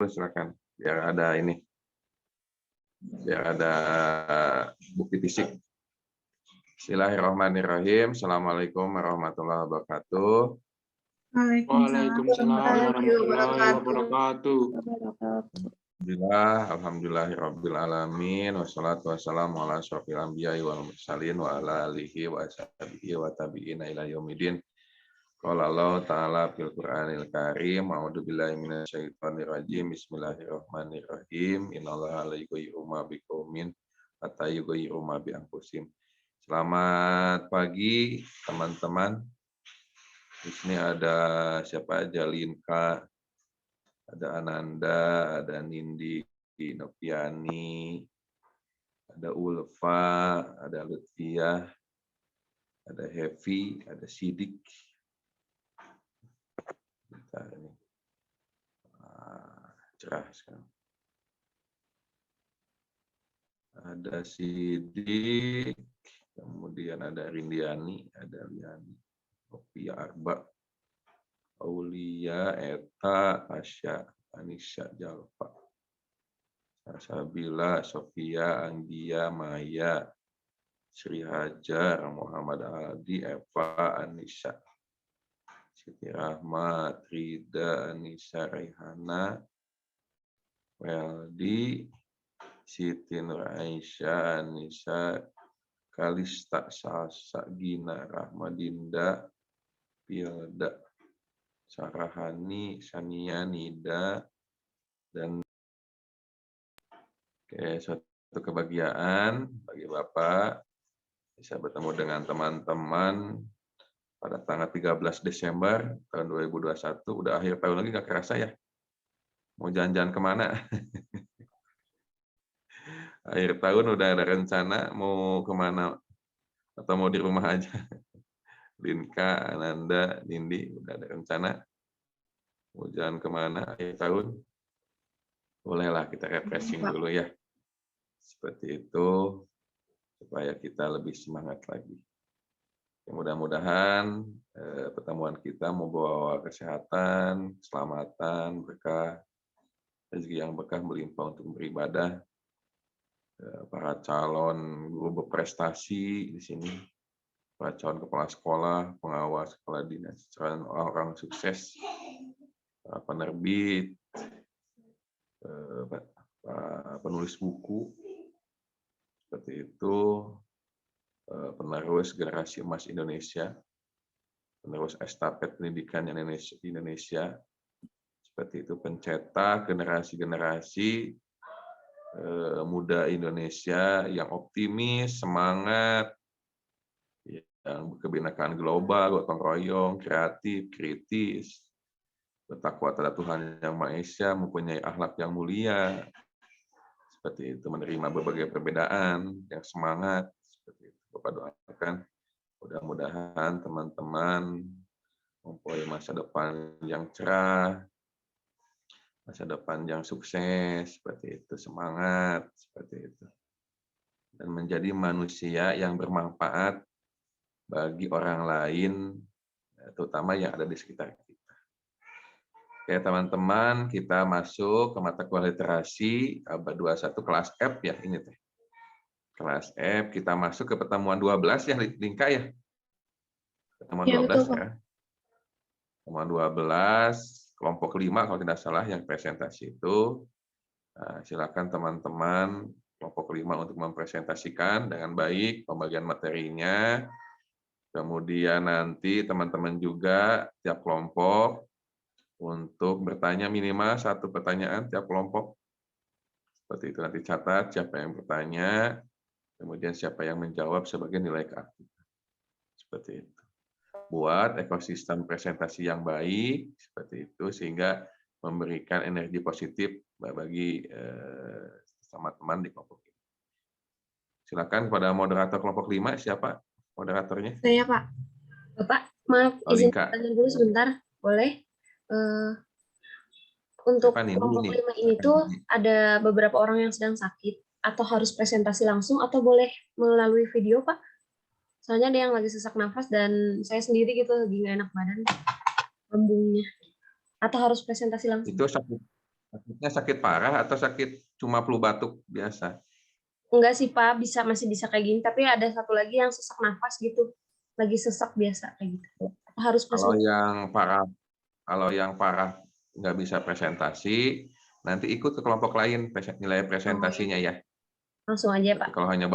silakan. Biar ada ini, biar ada bukti fisik. Bismillahirrahmanirrahim. Assalamualaikum warahmatullahi wabarakatuh. Waalaikumsalam warahmatullahi wabarakatuh. Alhamdulillahirabbil alamin wassalatu wassalamu ala asyrofil anbiya'i wal mursalin wa ala alihi wa sahbihi wa tabi'ina ila yaumidin. Qala Allah ta'ala fil Qur'anil Karim, a'udzubillahi minasyaitonir rajim. Bismillahirrahmanirrahim. Innallaha la yughayyiru ma biqaumin hatta yughayyiru ma bi anfusihim. Selamat pagi teman-teman. Di sini ada siapa aja? Linka, ada Ananda, ada Nindi, Noviani, ada Ulfa, ada Lutfiah, ada Hevi, ada Sidik. Bentar ini. Cerah sekarang. Ada Sidik, kemudian ada Rindiani, ada Liani, Novia Arba, Aulia, Eta, Asya, Anisha, Jalfa, Sabila, Sofia, Anggia, Maya, Sri Hajar, Muhammad Aldi, Eva, Anisha, Siti Rahmat, Rida, Anissa, Raihana, Weldi, Siti Nur Aisyah, Anissa, Kalista, Sasa, Gina, Rahmadinda, Pilda, Sarahani, Sania, Nida, dan suatu kebahagiaan bagi Bapak bisa bertemu dengan teman-teman pada tanggal 13 Desember tahun 2021. Udah akhir tahun lagi, nggak kerasa ya. Mau jalan-jalan kemana? Akhir tahun udah ada rencana mau kemana atau mau di rumah aja? Linka, Ananda, Nindi, udah ada rencana mau jalan kemana akhir tahun? Bolehlah kita refreshing dulu ya. Seperti itu, supaya kita lebih semangat lagi. Mudah-mudahan pertemuan kita membawa kesehatan, keselamatan, berkah, rezeki yang berkah melimpah untuk beribadah. Para calon guru berprestasi di sini, para calon kepala sekolah, pengawas, kepala dinas, calon orang sukses, para penerbit, penulis buku, seperti itu, penerus generasi emas Indonesia, penerus estafet pendidikan Indonesia, seperti itu, pencetak generasi-generasi muda Indonesia yang optimis, semangat, yang berkebinekaan global, gotong royong, kreatif, kritis, bertakwa terhadap Tuhan Yang Maha Esa, mempunyai akhlak yang mulia, seperti itu, menerima berbagai perbedaan, yang semangat, seperti itu. Bapak doakan, mudah-mudahan teman-teman mempunyai masa depan yang cerah, masa depan yang sukses, seperti itu, semangat, seperti itu. Dan menjadi manusia yang bermanfaat bagi orang lain, terutama yang ada di sekitar kita. Oke teman-teman, kita masuk ke mata kuliah literasi abad 21 kelas F ya, ini teh. Kelas F, kita masuk ke pertemuan 12 ya, Linka ya. Pertemuan ya, 12 ya. Pertemuan 12, kelompok 5 kalau tidak salah yang presentasi itu. Nah, silakan teman-teman kelompok 5 untuk mempresentasikan dengan baik pembagian materinya. Kemudian nanti teman-teman juga tiap kelompok untuk bertanya minimal 1 pertanyaan tiap kelompok. Seperti itu, nanti catat siapa yang bertanya, kemudian siapa yang menjawab sebagai nilai keaktifan. Seperti itu. Buat ekosistem presentasi yang baik, seperti itu, sehingga memberikan energi positif bagi teman-teman di kelompok ini. Silakan kepada moderator kelompok 5, siapa moderatornya? Saya, Pak. Bapak, maaf, izin tanya dulu sebentar, boleh? Untuk kelompok 5 ini tuh ada beberapa orang yang sedang sakit, atau harus presentasi langsung, atau boleh melalui video, Pak? Soalnya ada yang lagi sesak nafas, dan saya sendiri gitu, lagi nggak enak badan, lambungnya. Atau harus presentasi langsung? Itu Sakitnya sakit parah atau sakit cuma flu batuk biasa? Enggak sih Pak, masih bisa kayak gini, tapi ada satu lagi yang sesak nafas gitu. Lagi sesak biasa kayak gitu. Harus Kalau presentasi. yang parah kalau yang parah nggak bisa presentasi, nanti ikut ke kelompok lain nilai presentasinya ya. Langsung aja Tapi Pak. kalau hanya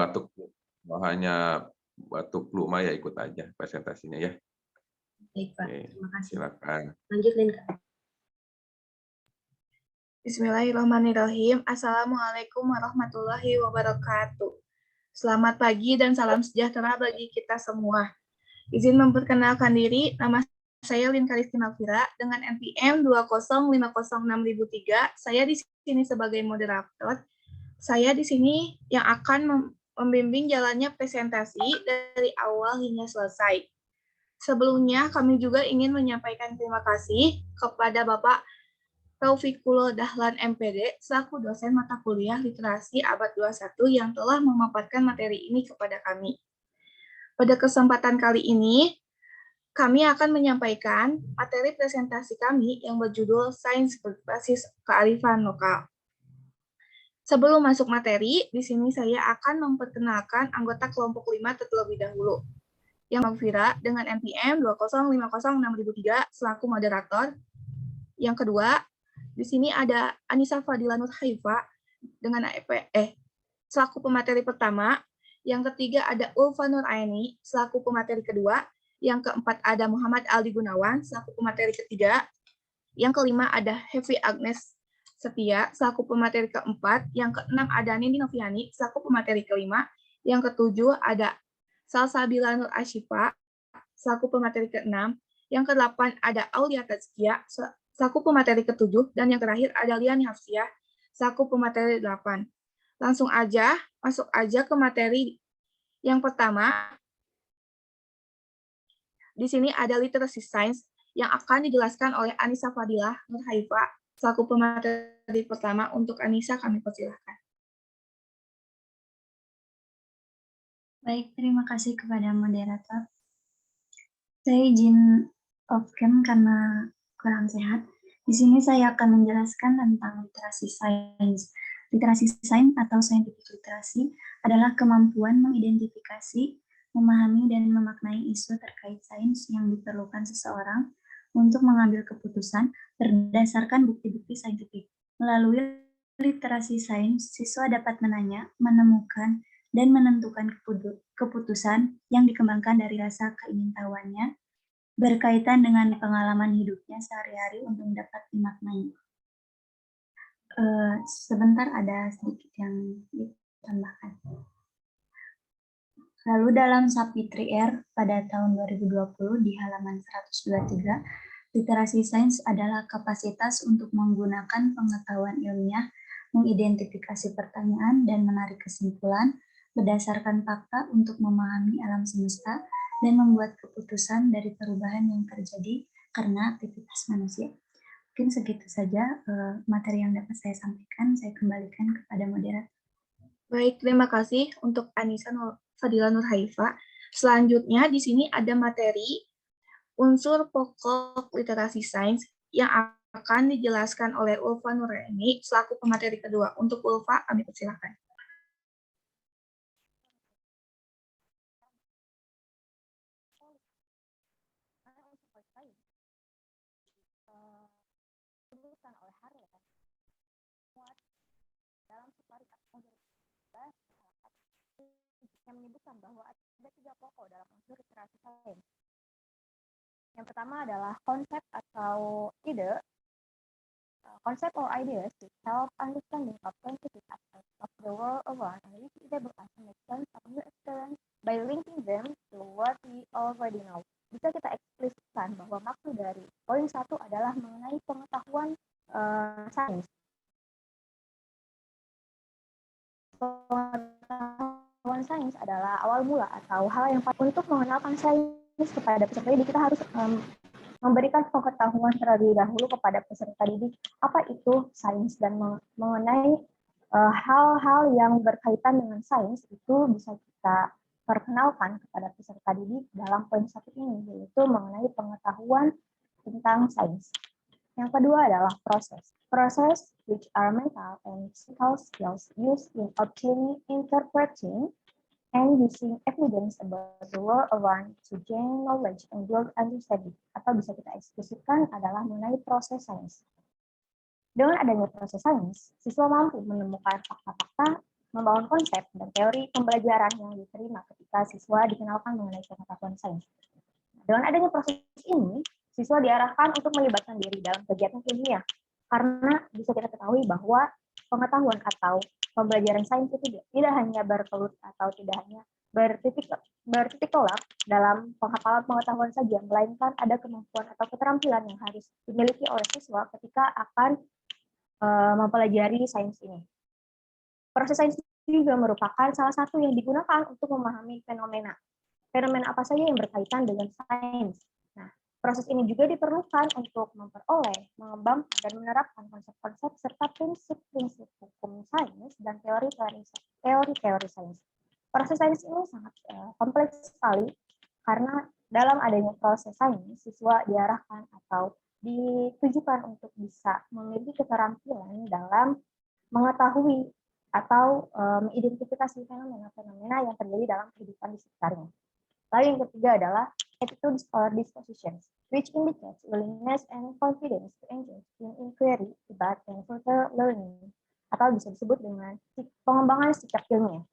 batuk flu mah ya ikut aja presentasinya ya. Baik Pak, Oke, terima kasih. silakan. Lanjut Lin. Bismillahirrahmanirrahim. Assalamualaikum warahmatullahi wabarakatuh. Selamat pagi dan salam sejahtera bagi kita semua. Izin memperkenalkan diri, nama saya Lin Karistina Alvira dengan NPM 20506.003. Saya di sini sebagai moderator. Saya di sini yang akan membimbing jalannya presentasi dari awal hingga selesai. Sebelumnya, kami juga ingin menyampaikan terima kasih kepada Bapak Taufikullah Dahlan MPD selaku dosen mata kuliah Literasi Abad 21 yang telah memaparkan materi ini kepada kami. Pada kesempatan kali ini, kami akan menyampaikan materi presentasi kami yang berjudul Sains Berbasis Kearifan Lokal. Sebelum masuk materi, di sini saya akan memperkenalkan anggota kelompok 5 terlebih dahulu. Yang Magfira dengan NPM 20506.003 selaku moderator. Yang kedua, di sini ada Anissa Fadila Nur Haifa dengan selaku pemateri pertama. Yang ketiga ada Ulfa Nur Aini selaku pemateri kedua. Yang keempat ada Muhammad Aldi Gunawan selaku pemateri ketiga. Yang kelima ada Hevi Agnes Setia selaku pemateri keempat. Yang keenam ada Nini Noviani selaku pemateri kelima. Yang ketujuh ada Salsabila Nur Ashifa selaku pemateri keenam. Yang kedelapan ada Aulia Tazkia selaku pemateri ke-7, dan yang terakhir ada Liani Hafsiah, selaku pemateri 8. Langsung aja, masuk aja ke materi yang pertama. Di sini ada literasi sains yang akan dijelaskan oleh Anissa Fadilah Nur Haifa, selaku pemateri pertama. Untuk Anissa, kami persilahkan. Baik, terima kasih kepada moderator. Saya izin off cam karena kurang sehat. Di sini saya akan menjelaskan tentang literasi sains. Literasi sains atau scientific literacy adalah kemampuan mengidentifikasi, memahami, dan memaknai isu terkait sains yang diperlukan seseorang untuk mengambil keputusan berdasarkan bukti-bukti saintifik. Melalui literasi sains, siswa dapat menanya, menemukan, dan menentukan keputusan yang dikembangkan dari rasa keingintahuannya berkaitan dengan pengalaman hidupnya sehari-hari untuk dapat dimaknai. Sebentar, ada sedikit yang ditambahkan. Lalu dalam Sapitri R pada tahun 2020 di halaman 123, literasi sains adalah kapasitas untuk menggunakan pengetahuan ilmiah, mengidentifikasi pertanyaan, dan menarik kesimpulan berdasarkan fakta untuk memahami alam semesta dan membuat keputusan dari perubahan yang terjadi karena aktivitas manusia. Mungkin segitu saja materi yang dapat saya sampaikan. Saya kembalikan kepada moderator. Baik, terima kasih untuk Anissa Fadila Nur Haifa. Selanjutnya di sini ada materi unsur pokok literasi sains yang akan dijelaskan oleh Ulfa Nuraini selaku pemateri kedua. Untuk Ulfa, kami persilakan. Yang menyebutkan bahwa ada 3 pokok dalam unsur literasi sains. Yang pertama adalah konsep atau ide. Concept or ideas to help understanding of scientific aspects of the world around and which is able to make sense of new experience by linking them to what we already know. Bisa kita eksplisitkan bahwa maksud dari poin 1 adalah mengenai pengetahuan sains. Pengetahuan sains adalah awal mula atau hal yang untuk mengenalkan sains kepada peserta didik. Kita harus memberikan pengetahuan terlebih dahulu kepada peserta didik apa itu sains, dan mengenai hal-hal yang berkaitan dengan sains itu bisa kita perkenalkan kepada peserta didik dalam poin 1 ini, yaitu mengenai pengetahuan tentang sains. Yang kedua adalah proses. Process which are mental and physical skills used in obtaining, interpreting, and using evidence about the world around to gain knowledge and build understanding. Atau bisa kita ekspresikan adalah mengenai proses sains. Dengan adanya proses sains, siswa mampu menemukan fakta-fakta, membangun konsep dan teori pembelajaran yang diterima ketika siswa dikenalkan mengenai pengetahuan sains. Dengan adanya proses ini, siswa diarahkan untuk melibatkan diri dalam kegiatan ilmiah, karena bisa kita ketahui bahwa pengetahuan atau pembelajaran sains itu tidak hanya berkelut atau tidak hanya bertitik tolak dalam penghafalan pengetahuan saja, melainkan ada kemampuan atau keterampilan yang harus dimiliki oleh siswa ketika akan mempelajari sains ini. Proses sains juga merupakan salah satu yang digunakan untuk memahami fenomena. Fenomena apa saja yang berkaitan dengan sains. Nah, proses ini juga diperlukan untuk memperoleh, mengembangkan, dan menerapkan konsep-konsep serta prinsip-prinsip hukum sains dan teori-teori sains. Proses sains ini sangat kompleks sekali karena dalam adanya proses sains, siswa diarahkan atau ditujukan untuk bisa memiliki keterampilan dalam mengetahui atau mengidentifikasi fenomena-fenomena yang terjadi dalam kehidupan di sekitarnya. Lalu yang ketiga adalah attitudes or dispositions, which indicates willingness and confidence to engage in inquiry, debate, and further learning, atau bisa disebut dengan pengembangan sikap ilmiah.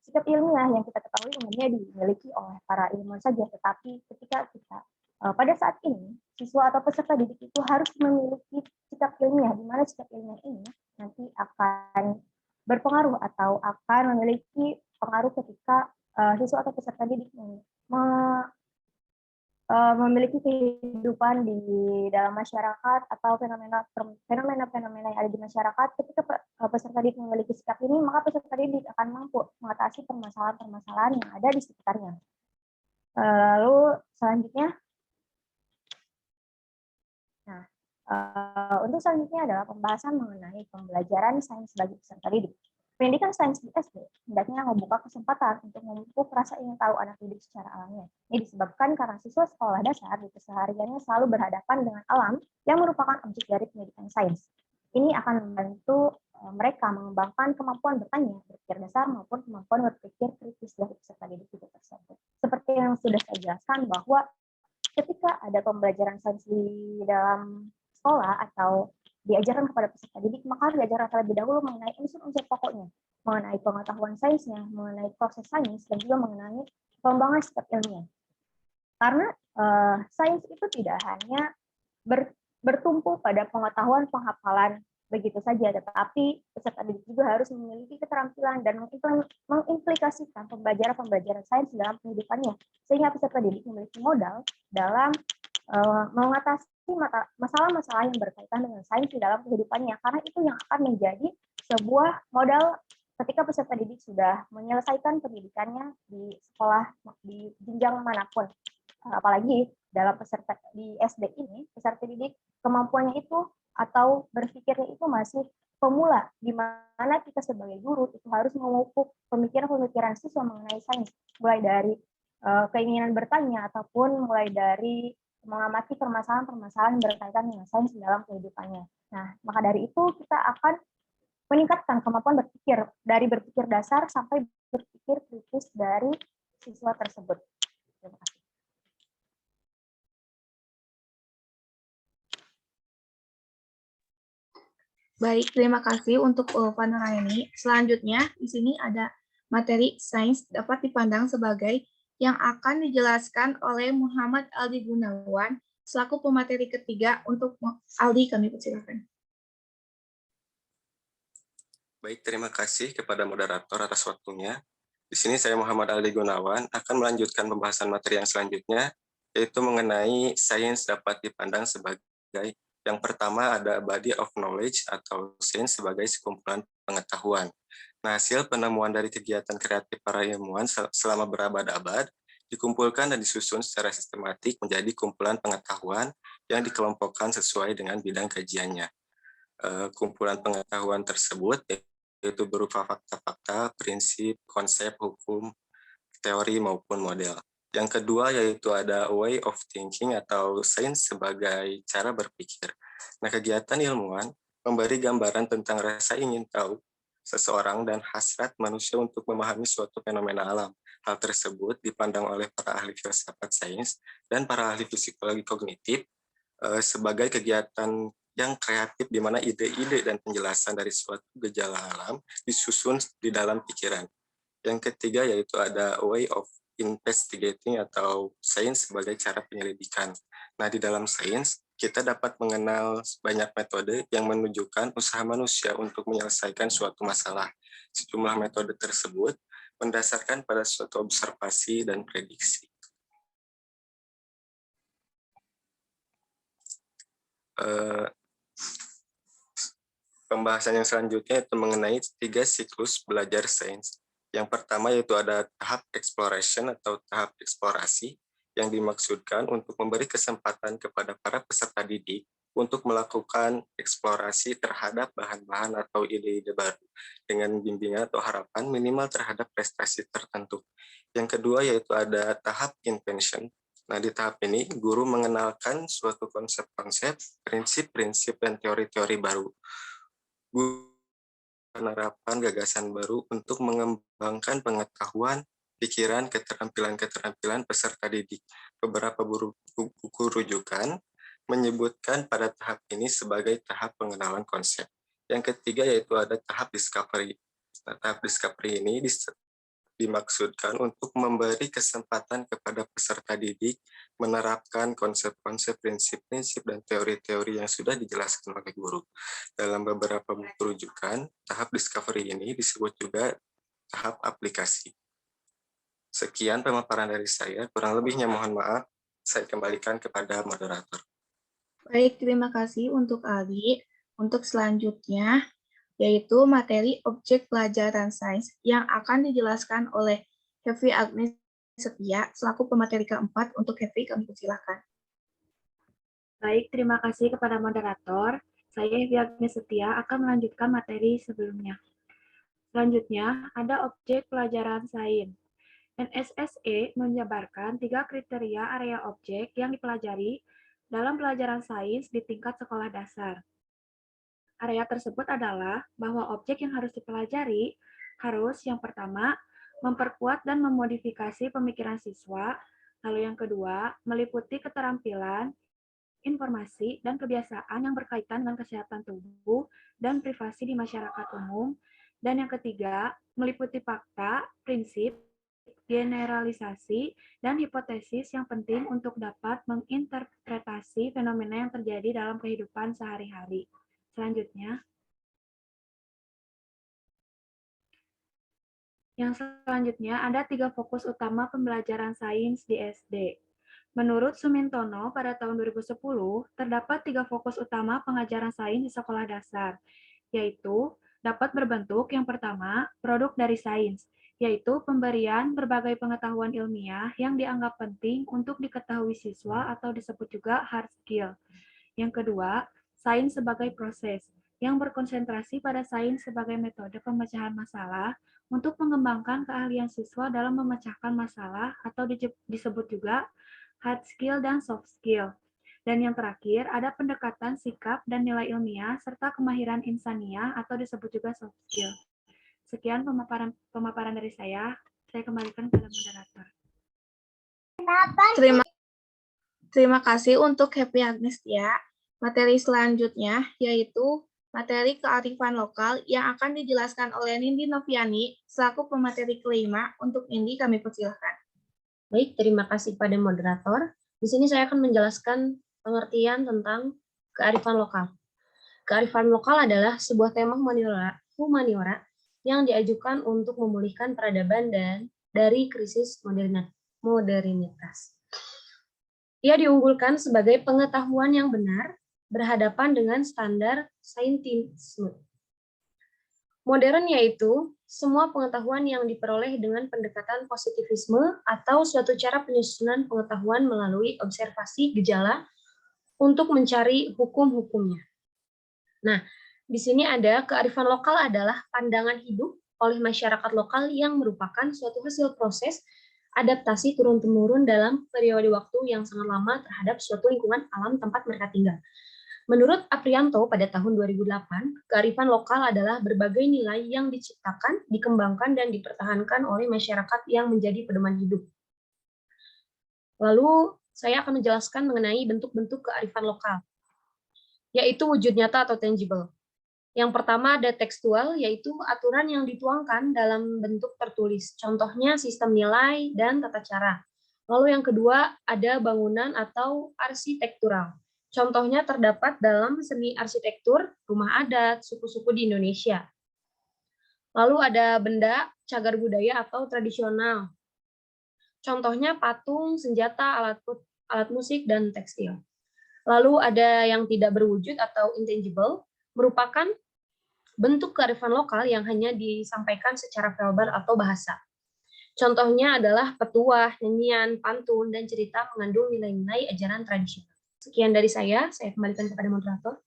Sikap ilmiah yang kita ketahui umumnya dimiliki oleh para ilmuwan saja, tetapi ketika kita pada saat ini, siswa atau peserta didik itu harus memiliki sikap ilmiah, di mana sikap ilmiah ini nanti akan berpengaruh atau akan memiliki pengaruh ketika siswa atau peserta didik memiliki kehidupan di dalam masyarakat atau fenomena-fenomena yang ada di masyarakat. Ketika peserta didik memiliki sikap ini, maka peserta didik akan mampu mengatasi permasalahan-permasalahan yang ada di sekitarnya. Lalu selanjutnya, untuk selanjutnya adalah pembahasan mengenai pembelajaran sains bagi peserta didik. Pendidikan sains di SD hendaknya membuka kesempatan untuk memupuk rasa ingin tahu anak didik secara alamiah. Ini disebabkan karena siswa sekolah dasar di kesehariannya selalu berhadapan dengan alam yang merupakan objek dari pendidikan sains. Ini akan membantu mereka mengembangkan kemampuan bertanya, berpikir dasar maupun kemampuan berpikir kritis dari peserta didik itu tersebut. Seperti yang sudah saya jelaskan bahwa ketika ada pembelajaran sains di dalam sekolah atau diajarkan kepada peserta didik, maka harus diajarkan terlebih dahulu mengenai unsur-unsur pokoknya, mengenai pengetahuan sainsnya, mengenai proses sains, dan juga mengenai pengembangan sikap ilmiah. Karena sains itu tidak hanya bertumpu pada pengetahuan penghafalan begitu saja, tetapi peserta didik juga harus memiliki keterampilan dan mengimplikasikan pembelajaran sains dalam kehidupannya, sehingga peserta didik memiliki modal dalam mengatasi masalah-masalah yang berkaitan dengan sains di dalam kehidupannya, karena itu yang akan menjadi sebuah modal ketika peserta didik sudah menyelesaikan pendidikannya di sekolah di jenjang manapun. Apalagi dalam peserta di SD ini, peserta didik kemampuannya itu atau berpikirnya itu masih pemula, di mana kita sebagai guru itu harus memupuk pemikiran-pemikiran siswa mengenai sains, mulai dari keinginan bertanya ataupun mulai dari mengamati permasalahan-permasalahan berkaitan dengan sains dalam kehidupannya. Nah, maka dari itu kita akan meningkatkan kemampuan berpikir, dari berpikir dasar sampai berpikir kritis dari siswa tersebut. Terima kasih. Baik, terima kasih untuk Pak Nuraini. Selanjutnya, di sini ada materi sains dapat dipandang sebagai yang akan dijelaskan oleh Muhammad Aldi Gunawan selaku pemateri ketiga. Untuk Aldi, kami persilakan. Baik, terima kasih kepada moderator atas waktunya. Di sini saya Muhammad Aldi Gunawan akan melanjutkan pembahasan materi yang selanjutnya, yaitu mengenai sains dapat dipandang sebagai yang pertama ada body of knowledge atau sains sebagai sekumpulan pengetahuan. Nah, hasil penemuan dari kegiatan kreatif para ilmuwan selama berabad-abad dikumpulkan dan disusun secara sistematik menjadi kumpulan pengetahuan yang dikelompokkan sesuai dengan bidang kajiannya. Kumpulan pengetahuan tersebut yaitu berupa fakta-fakta, prinsip, konsep, hukum, teori maupun model. Yang kedua yaitu ada way of thinking atau sains sebagai cara berpikir. Nah, kegiatan ilmuwan memberi gambaran tentang rasa ingin tahu seseorang dan hasrat manusia untuk memahami suatu fenomena alam. Hal tersebut dipandang oleh para ahli filsafat sains dan para ahli psikologi kognitif sebagai kegiatan yang kreatif di mana ide-ide dan penjelasan dari suatu gejala alam disusun di dalam pikiran. Yang ketiga yaitu ada way of investigating atau sains sebagai cara penyelidikan. Nah, di dalam sains kita dapat mengenal banyak metode yang menunjukkan usaha manusia untuk menyelesaikan suatu masalah. Sejumlah metode tersebut mendasarkan pada suatu observasi dan prediksi. Pembahasan yang selanjutnya itu mengenai 3 siklus belajar sains. Yang pertama yaitu ada tahap exploration atau tahap eksplorasi yang dimaksudkan untuk memberi kesempatan kepada para peserta didik untuk melakukan eksplorasi terhadap bahan-bahan atau ide-ide baru dengan bimbingan atau harapan minimal terhadap prestasi tertentu. Yang kedua yaitu ada tahap invention. Nah, di tahap ini guru mengenalkan suatu konsep-konsep, prinsip-prinsip, dan teori-teori baru. Penerapan gagasan baru untuk mengembangkan pengetahuan, pikiran, keterampilan-keterampilan peserta didik. Beberapa buku rujukan menyebutkan pada tahap ini sebagai tahap pengenalan konsep. Yang ketiga yaitu ada tahap discovery. Nah, tahap discovery ini dimaksudkan untuk memberi kesempatan kepada peserta didik menerapkan konsep-konsep, prinsip-prinsip, dan teori-teori yang sudah dijelaskan oleh guru. Dalam beberapa buku rujukan, tahap discovery ini disebut juga tahap aplikasi. Sekian pemaparan dari saya, kurang lebihnya mohon maaf, saya kembalikan kepada moderator. Baik, terima kasih untuk Aldi. Untuk selanjutnya, yaitu materi objek pelajaran sains yang akan dijelaskan oleh Hevi Agnes Setia selaku pemateri keempat. Untuk Hevi, kami persilahkan. Baik, terima kasih kepada moderator. Saya Hevi Agnes Setia akan melanjutkan materi sebelumnya. Selanjutnya, ada objek pelajaran sains. NSSE menjabarkan 3 kriteria area objek yang dipelajari dalam pelajaran sains di tingkat sekolah dasar. Area tersebut adalah bahwa objek yang harus dipelajari harus yang pertama, memperkuat dan memodifikasi pemikiran siswa, lalu yang kedua, meliputi keterampilan, informasi, dan kebiasaan yang berkaitan dengan kesehatan tubuh dan privasi di masyarakat umum, dan yang ketiga, meliputi fakta, prinsip, generalisasi, dan hipotesis yang penting untuk dapat menginterpretasi fenomena yang terjadi dalam kehidupan sehari-hari. Selanjutnya, ada 3 fokus utama pembelajaran sains di SD. Menurut Sumintono, pada tahun 2010, terdapat 3 fokus utama pengajaran sains di sekolah dasar, yaitu dapat berbentuk yang pertama, produk dari sains, yaitu pemberian berbagai pengetahuan ilmiah yang dianggap penting untuk diketahui siswa atau disebut juga hard skill. Yang kedua, sains sebagai proses, yang berkonsentrasi pada sains sebagai metode pemecahan masalah untuk mengembangkan keahlian siswa dalam memecahkan masalah atau disebut juga hard skill dan soft skill. Dan yang terakhir, ada pendekatan sikap dan nilai ilmiah serta kemahiran insaniah atau disebut juga soft skill. Sekian pemaparan dari saya kembalikan kepada moderator. Terima kasih untuk Hevi Agnes ya. Materi selanjutnya yaitu materi kearifan lokal yang akan dijelaskan oleh Nindi Noviani selaku pemateri kelima. Untuk Nindi kami persilahkan. Baik, terima kasih pada moderator. Di sini saya akan menjelaskan pengertian tentang kearifan lokal. Kearifan lokal adalah sebuah tema humaniora yang diajukan untuk memulihkan peradaban dan dari krisis modernitas. Ia diunggulkan sebagai pengetahuan yang benar berhadapan dengan standar saintisme. Modern yaitu semua pengetahuan yang diperoleh dengan pendekatan positivisme atau suatu cara penyusunan pengetahuan melalui observasi gejala untuk mencari hukum-hukumnya. Nah, di sini ada kearifan lokal adalah pandangan hidup oleh masyarakat lokal yang merupakan suatu hasil proses adaptasi turun-temurun dalam periode waktu yang sangat lama terhadap suatu lingkungan alam tempat mereka tinggal. Menurut Aprianto pada tahun 2008, kearifan lokal adalah berbagai nilai yang diciptakan, dikembangkan, dan dipertahankan oleh masyarakat yang menjadi pedoman hidup. Lalu, saya akan menjelaskan mengenai bentuk-bentuk kearifan lokal, yaitu wujud nyata atau tangible. Yang pertama ada tekstual, yaitu aturan yang dituangkan dalam bentuk tertulis. Contohnya sistem nilai dan tata cara. Lalu yang kedua ada bangunan atau arsitektural. Contohnya terdapat dalam seni arsitektur, rumah adat, suku-suku di Indonesia. Lalu ada benda, cagar budaya atau tradisional. Contohnya patung, senjata, alat musik, dan tekstil. Lalu ada yang tidak berwujud atau intangible, merupakan bentuk kearifan lokal yang hanya disampaikan secara verbal atau bahasa. Contohnya adalah petuah, nyanyian, pantun, dan cerita mengandung nilai-nilai ajaran tradisional. Sekian dari saya kembalikan kepada moderator.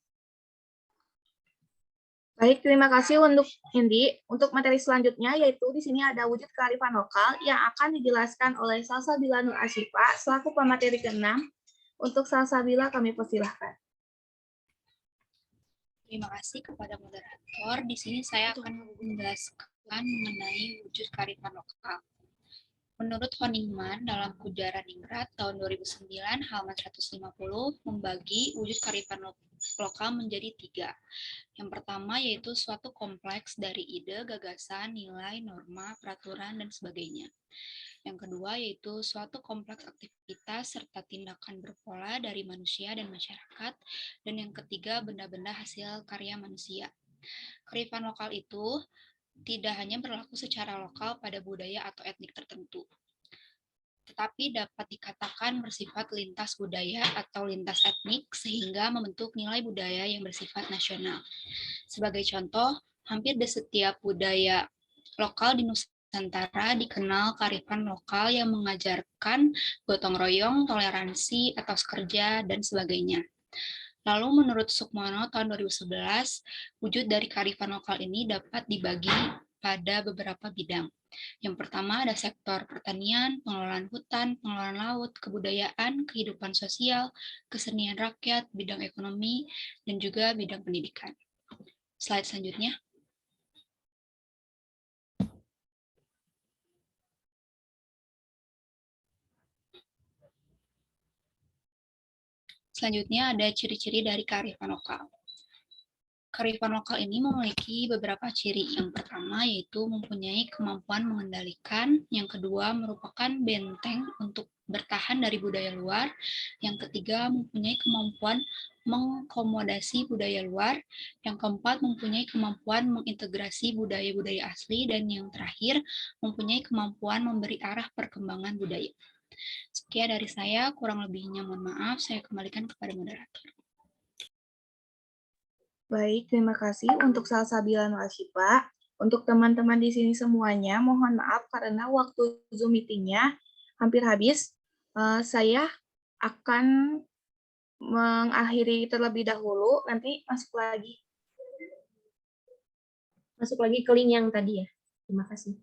Baik, terima kasih untuk Indi. Untuk materi selanjutnya, yaitu di sini ada wujud kearifan lokal yang akan dijelaskan oleh Salsabila Nur Asyifa selaku pemateri ke-6. Untuk Salsabila kami persilahkan. Terima kasih kepada moderator. Di sini saya akan menjelaskan mengenai wujud kearifan lokal. Menurut Honigman, dalam Kujaran Ningrat tahun 2009, halaman 150, membagi wujud kearifan lokal menjadi 3. Yang pertama yaitu suatu kompleks dari ide, gagasan, nilai, norma, peraturan, dan sebagainya. Yang kedua yaitu suatu kompleks aktivitas serta tindakan berpola dari manusia dan masyarakat. Dan yang ketiga, benda-benda hasil karya manusia. Kearifan lokal itu tidak hanya berlaku secara lokal pada budaya atau etnik tertentu, tetapi dapat dikatakan bersifat lintas budaya atau lintas etnik sehingga membentuk nilai budaya yang bersifat nasional. Sebagai contoh, hampir di setiap budaya lokal di Nusantara dikenal kearifan lokal yang mengajarkan gotong royong, toleransi, etos kerja, dan sebagainya. Lalu menurut Sukmono tahun 2011, wujud dari kearifan lokal ini dapat dibagi pada beberapa bidang. Yang pertama ada sektor pertanian, pengelolaan hutan, pengelolaan laut, kebudayaan, kehidupan sosial, kesenian rakyat, bidang ekonomi, dan juga bidang pendidikan. Slide selanjutnya. Selanjutnya ada ciri-ciri dari kearifan lokal. Kearifan lokal ini memiliki beberapa ciri. Yang pertama yaitu mempunyai kemampuan mengendalikan, yang kedua merupakan benteng untuk bertahan dari budaya luar, yang ketiga mempunyai kemampuan mengakomodasi budaya luar, yang keempat mempunyai kemampuan mengintegrasi budaya-budaya asli, dan yang terakhir mempunyai kemampuan memberi arah perkembangan budaya. Sekian dari saya, kurang lebihnya mohon maaf, saya kembalikan kepada moderator. Baik, terima kasih untuk Salsabila Nur Asyifa. Untuk teman-teman di sini semuanya, mohon maaf karena waktu Zoom meeting-nya hampir habis. Saya akan mengakhiri terlebih dahulu, nanti masuk lagi. Masuk lagi ke link yang tadi ya. Terima kasih.